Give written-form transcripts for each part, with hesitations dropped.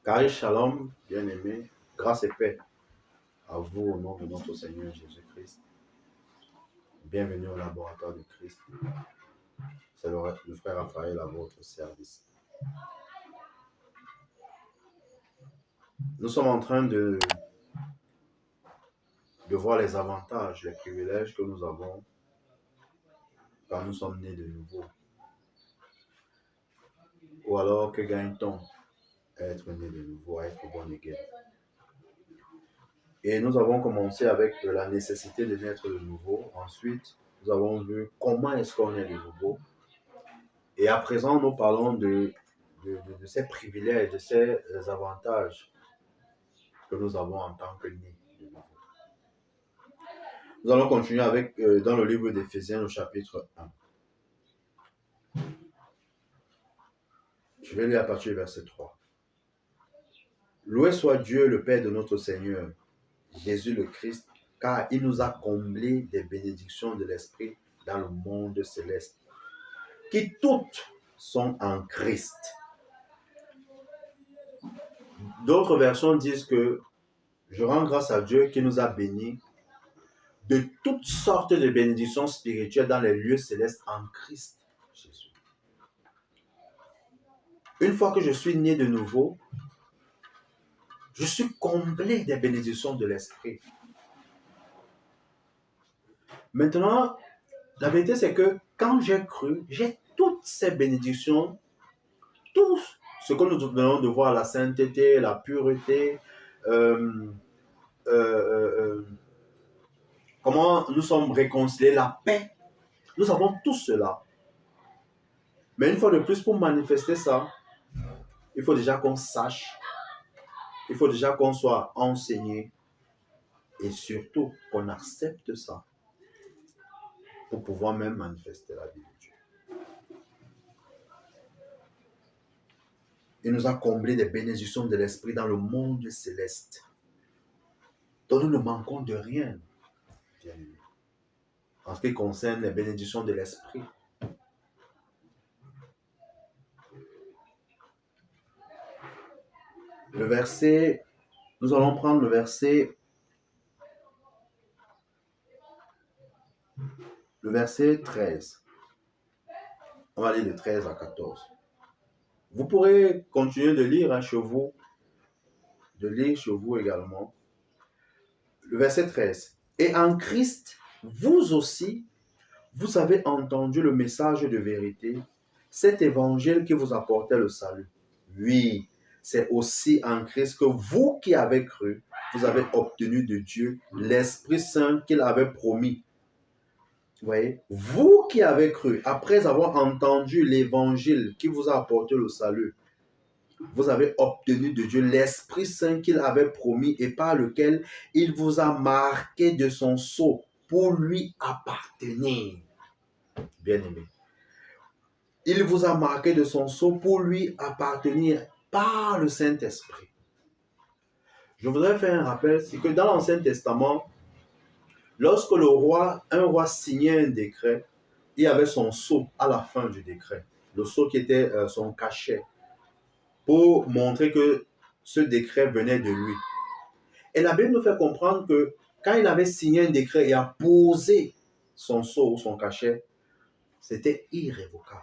Kari Shalom, bien-aimés, grâce et paix à vous au nom de notre Seigneur Jésus-Christ. Bienvenue au laboratoire de Christ. C'est le frère Raphaël à votre service. Nous sommes en train de voir les avantages, les privilèges que nous avons quand nous sommes nés de nouveau. Ou alors, que gagne-t-on à être né de nouveau, à être born again? Et nous avons commencé avec la nécessité de naître de nouveau. Ensuite, nous avons vu comment est-ce qu'on est de nouveau. Et à présent, nous parlons de ces privilèges, de ces avantages que nous avons en tant que nés de nouveau. Nous allons continuer avec, dans le livre d'Éphésiens, au chapitre 1. Je vais lire à partir du verset 3. Loué soit Dieu, le Père de notre Seigneur, Jésus le Christ, car il nous a comblés des bénédictions de l'Esprit dans le monde céleste, qui toutes sont en Christ. D'autres versions disent que je rends grâce à Dieu qui nous a bénis de toutes sortes de bénédictions spirituelles dans les lieux célestes en Christ Jésus. Une fois que je suis né de nouveau, je suis comblé des bénédictions de l'Esprit. Maintenant, la vérité c'est que quand j'ai cru, j'ai toutes ces bénédictions, tout ce que nous venons de voir, la sainteté, la pureté, comment nous sommes réconciliés, la paix. Nous avons tout cela. Mais une fois de plus, pour manifester ça, il faut déjà qu'on sache, il faut déjà qu'on soit enseigné et surtout qu'on accepte ça pour pouvoir même manifester la vie de Dieu. Il nous a comblés des bénédictions de l'Esprit dans le monde céleste. Donc nous ne manquons de rien, bien aimé, en ce qui concerne les bénédictions de l'Esprit. Le verset, nous allons prendre le verset 13. On va lire de 13 à 14. Vous pourrez continuer de lire chez vous, également. Le verset 13. Et en Christ, vous aussi, vous avez entendu le message de vérité, cet évangile qui vous apportait le salut. Oui, c'est aussi en Christ que vous qui avez cru, vous avez obtenu de Dieu l'Esprit Saint qu'il avait promis. Vous voyez, vous qui avez cru, après avoir entendu l'évangile qui vous a apporté le salut, vous avez obtenu de Dieu l'Esprit Saint qu'il avait promis et par lequel il vous a marqué de son sceau pour lui appartenir. Bien-aimé. Il vous a marqué de son sceau pour lui appartenir par le Saint-Esprit. Je voudrais faire un rappel, c'est que dans l'Ancien Testament, lorsque un roi signait un décret, il y avait son sceau à la fin du décret. Le sceau qui était son cachet, pour montrer que ce décret venait de lui. Et la Bible nous fait comprendre que quand il avait signé un décret et a posé son sceau ou son cachet, c'était irrévocable.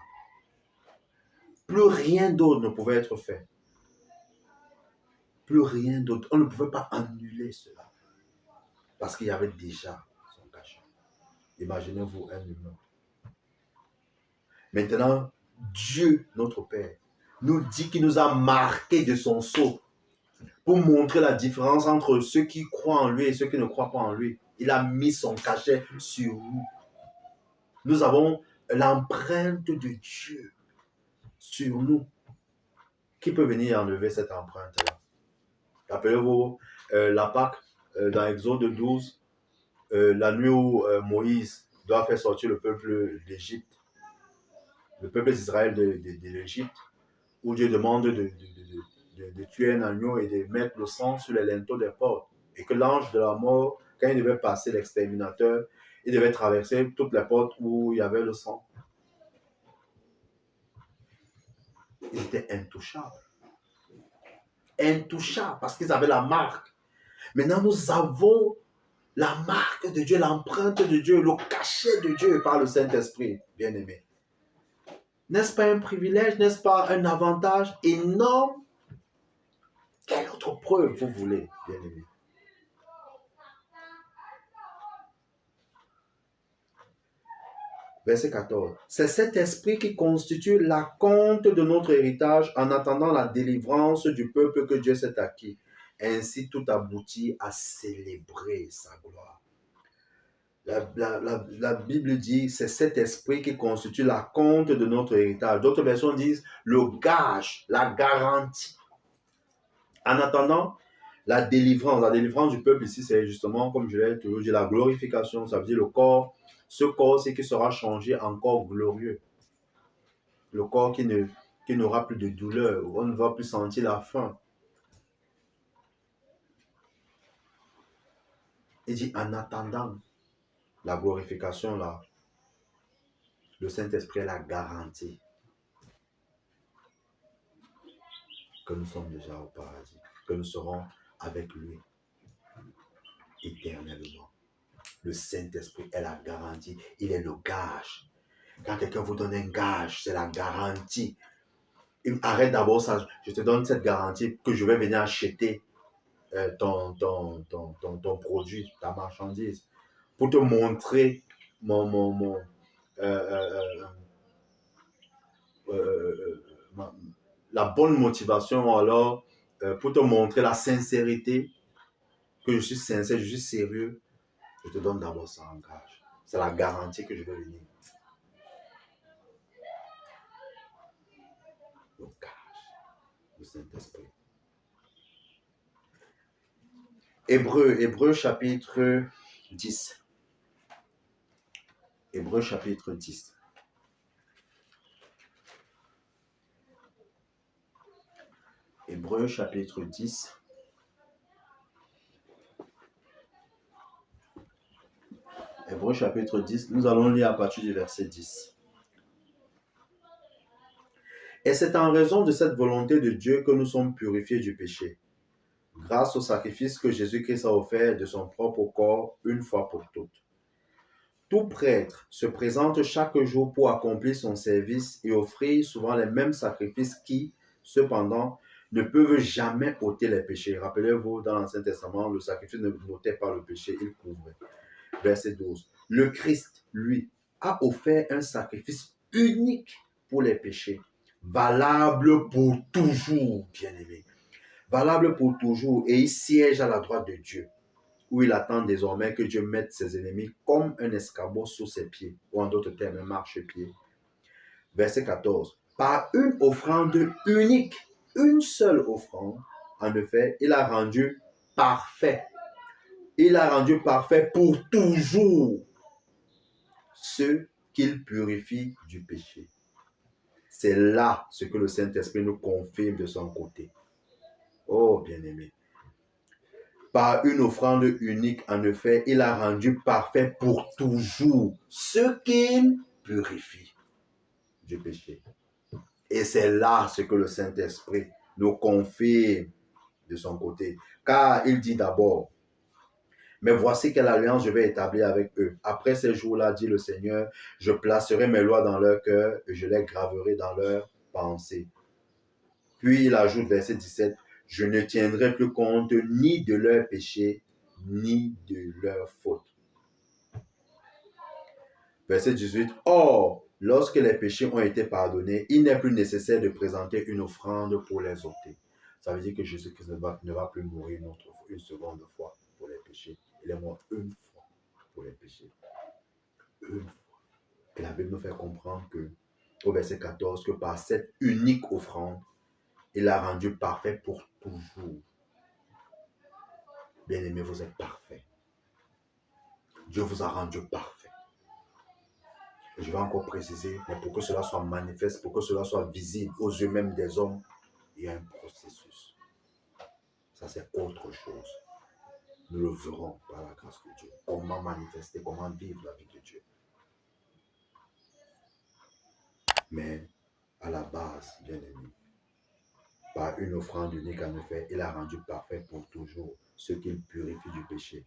Plus rien d'autre ne pouvait être fait. Plus rien d'autre. On ne pouvait pas annuler cela. Parce qu'il y avait déjà son cachet. Imaginez-vous un humain. Maintenant, Dieu, notre Père, nous dit qu'il nous a marqués de son sceau pour montrer la différence entre ceux qui croient en lui et ceux qui ne croient pas en lui. Il a mis son cachet sur nous. Nous avons l'empreinte de Dieu sur nous. Qui peut venir enlever cette empreinte-là? Rappelez-vous la Pâque dans Exode 12, la nuit où Moïse doit faire sortir le peuple d'Égypte, le peuple d'Israël de l'Égypte, où Dieu demande de tuer un agneau et de mettre le sang sur les linteaux des portes. Et que l'ange de la mort, quand il devait passer l'exterminateur, il devait traverser toutes les portes où il y avait le sang. Il était intouchable. intouchables parce qu'ils avaient la marque. Maintenant, nous avons la marque de Dieu, l'empreinte de Dieu, le cachet de Dieu par le Saint-Esprit, bien-aimé. N'est-ce pas un privilège, n'est-ce pas un avantage énorme? Quelle autre preuve vous voulez, bien-aimé? Verset 14. C'est cet esprit qui constitue la compte de notre héritage en attendant la délivrance du peuple que Dieu s'est acquis. Ainsi tout aboutit à célébrer sa gloire. La Bible dit, c'est cet esprit qui constitue la compte de notre héritage. D'autres versions disent le gage, la garantie. En attendant la délivrance du peuple ici, c'est justement, comme je l'ai toujours dit, la glorification, ça veut dire le corps. Ce corps, c'est qui sera changé en corps glorieux. Le corps qui n'aura plus de douleur, où on ne va plus sentir la faim. Il dit, en attendant la glorification, là, le Saint-Esprit est la garantie que nous sommes déjà au paradis, que nous serons avec lui éternellement. Le Saint-Esprit est la garantie, il est le gage. Quand quelqu'un vous donne un gage, c'est la garantie. Arrête d'abord ça, je te donne cette garantie que je vais venir acheter ton produit, ta marchandise, pour te montrer la bonne motivation, alors pour te montrer la sincérité, que je suis sincère, je suis sérieux, je te donne d'abord ça en gage. C'est la garantie que je vais venir. Le gage, le Saint-Esprit. Hébreux chapitre 10. Hébreux chapitre 10. Hébreux chapitre 10. Hébreux chapitre 10, nous allons lire à partir du verset 10. Et c'est en raison de cette volonté de Dieu que nous sommes purifiés du péché, grâce au sacrifice que Jésus-Christ a offert de son propre corps une fois pour toutes. Tout prêtre se présente chaque jour pour accomplir son service et offrir souvent les mêmes sacrifices qui, cependant, ne peuvent jamais ôter les péchés. Rappelez-vous, dans l'Ancien Testament, le sacrifice ne n'ôtait pas le péché, il couvrait. Verset 12. Le Christ, lui, a offert un sacrifice unique pour les péchés, valable pour toujours, bien-aimé. Valable pour toujours, et il siège à la droite de Dieu, où il attend désormais que Dieu mette ses ennemis comme un escabeau sous ses pieds, ou en d'autres termes, un marchepied. Verset 14. Par une offrande unique, une seule offrande, en effet, il a rendu parfait. Il a rendu parfait pour toujours ceux qu'il purifie du péché. C'est là ce que le Saint-Esprit nous confirme de son côté. Oh, bien-aimé. Par une offrande unique, en effet, il a rendu parfait pour toujours ceux qu'il purifie du péché. Et c'est là ce que le Saint-Esprit nous confirme de son côté. Car il dit d'abord, mais voici quelle alliance je vais établir avec eux. Après ces jours-là, dit le Seigneur, je placerai mes lois dans leur cœur et je les graverai dans leurs pensées. Puis il ajoute, verset 17, je ne tiendrai plus compte ni de leurs péchés, ni de leurs fautes. Verset 18, or, lorsque les péchés ont été pardonnés, il n'est plus nécessaire de présenter une offrande pour les ôter. Ça veut dire que Jésus-Christ ne va plus mourir une seconde fois pour les péchés. Il est mort une fois pour les péchés. Une fois. Et la Bible nous fait comprendre que, au verset 14, que par cette unique offrande, il a rendu parfait pour toujours. Bien-aimés, vous êtes parfaits. Dieu vous a rendu parfait. Et je vais encore préciser, mais pour que cela soit manifeste, pour que cela soit visible aux yeux même des hommes, il y a un processus. Ça, c'est autre chose. Nous le verrons par la grâce de Dieu. Comment manifester, comment vivre la vie de Dieu. Mais à la base, bien aimé, Par une offrande unique, en effet, il a rendu parfait pour toujours ceux qu'il purifie du péché.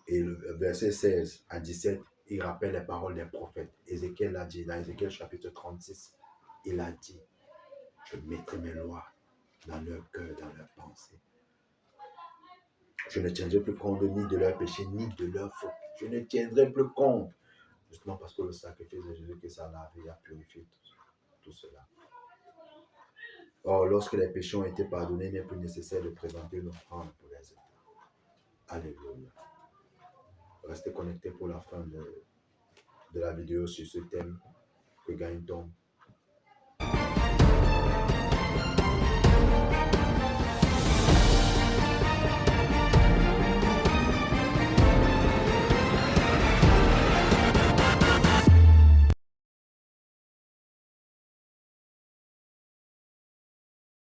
Et le verset 16 à 17, il rappelle les paroles des prophètes. Ézéchiel a dit, dans Ézéchiel chapitre 36, il a dit, je mettrai mes lois dans leur cœur, dans leurs pensées. Je ne tiendrai plus compte ni de leurs péchés, ni de leurs fautes. Je ne tiendrai plus compte. Justement parce que le sacrifice de Jésus qui s'en a lavé a purifié tout cela. Or, lorsque les péchés ont été pardonnés, il n'est plus nécessaire de présenter une offrande pour les États. Alléluia. Restez connectés pour la fin de la vidéo sur ce thème. Que gagne-t-on